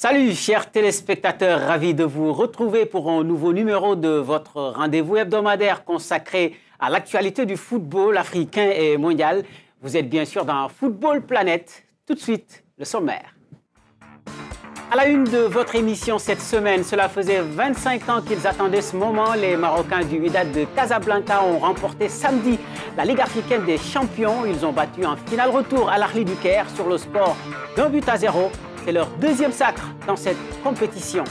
Salut chers téléspectateurs, ravi de vous retrouver pour un nouveau numéro de votre rendez-vous hebdomadaire consacré à l'actualité du football africain et mondial. Vous êtes bien sûr dans Football Planète. Tout de suite, le sommaire. À la une de votre émission cette semaine, cela faisait 25 ans qu'ils attendaient ce moment. Les Marocains du Wydad de Casablanca ont remporté samedi la Ligue africaine des champions. Ils ont battu en finale retour à l'Ahli du Caire sur le score d'1-0. C'est leur deuxième sacre dans cette compétition.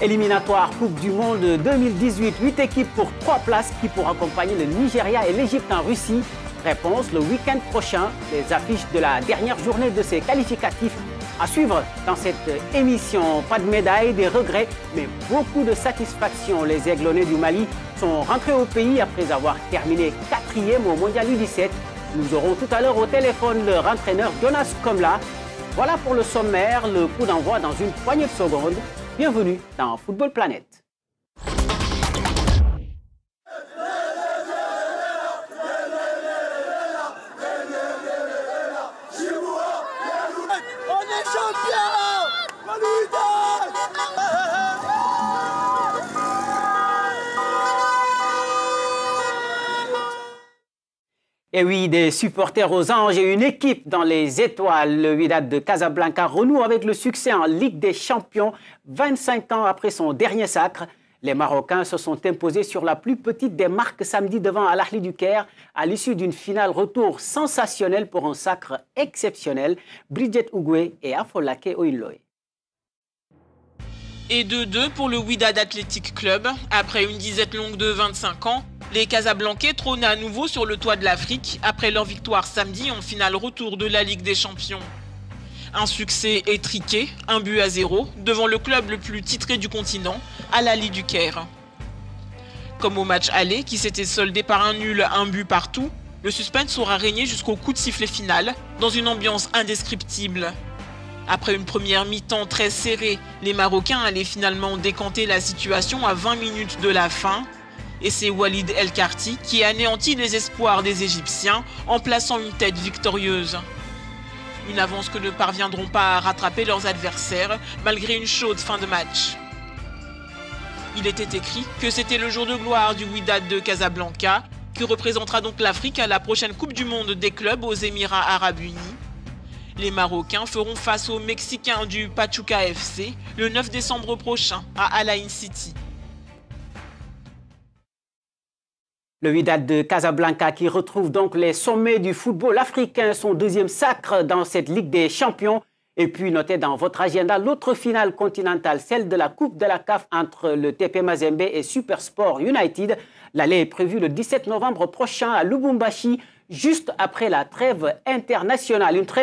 Éliminatoire Coupe du Monde 2018, 8 équipes pour 3 places qui pourront accompagner le Nigeria et l'Égypte en Russie. Réponse le week-end prochain. Les affiches de la dernière journée de ces qualificatifs à suivre dans cette émission. Pas de médaille, des regrets, mais beaucoup de satisfaction. Les Aiglonnés du Mali sont rentrés au pays après avoir terminé 4e au Mondial U17. Nous aurons tout à l'heure au téléphone leur entraîneur Jonas Komla. Voilà pour le sommaire, le coup d'envoi dans une poignée de secondes. Bienvenue dans Football Planète. Et oui, des supporters aux anges et une équipe dans les étoiles. Le Wydad de Casablanca renoue avec le succès en Ligue des Champions. 25 ans après son dernier sacre, les Marocains se sont imposés sur la plus petite des marques samedi devant Al-Ahli du Caire à l'issue d'une finale retour sensationnelle pour un sacre exceptionnel. Bridget Ougoué et Afolake Oiloy. Et 2-2 pour le Wydad Athletic Club. Après une dizaine longue de 25 ans, les Casablancais trônent à nouveau sur le toit de l'Afrique après leur victoire samedi en finale retour de la Ligue des Champions. Un succès étriqué, 1-0 devant le club le plus titré du continent, Al-Ahli du Caire. Comme au match aller qui s'était soldé par un nul 1 partout, le suspense aura régné jusqu'au coup de sifflet final dans une ambiance indescriptible. Après une première mi-temps très serrée, les Marocains allaient finalement décanter la situation à 20 minutes de la fin. Et c'est Walid El Karti qui anéantit les espoirs des Égyptiens en plaçant une tête victorieuse. Une avance que ne parviendront pas à rattraper leurs adversaires malgré une chaude fin de match. Il était écrit que c'était le jour de gloire du Wydad de Casablanca qui représentera donc l'Afrique à la prochaine Coupe du Monde des clubs aux Émirats Arabes Unis. Les Marocains feront face aux Mexicains du Pachuca FC le 9 décembre prochain à Al Ain City. Le Wydad de Casablanca qui retrouve donc les sommets du football africain, son deuxième sacre dans cette Ligue des Champions. Et puis notez dans votre agenda l'autre finale continentale, celle de la Coupe de la CAF entre le TP Mazembe et Supersport United. L'aller est prévu le 17 novembre prochain à Lubumbashi, juste après la trêve internationale. Une trêve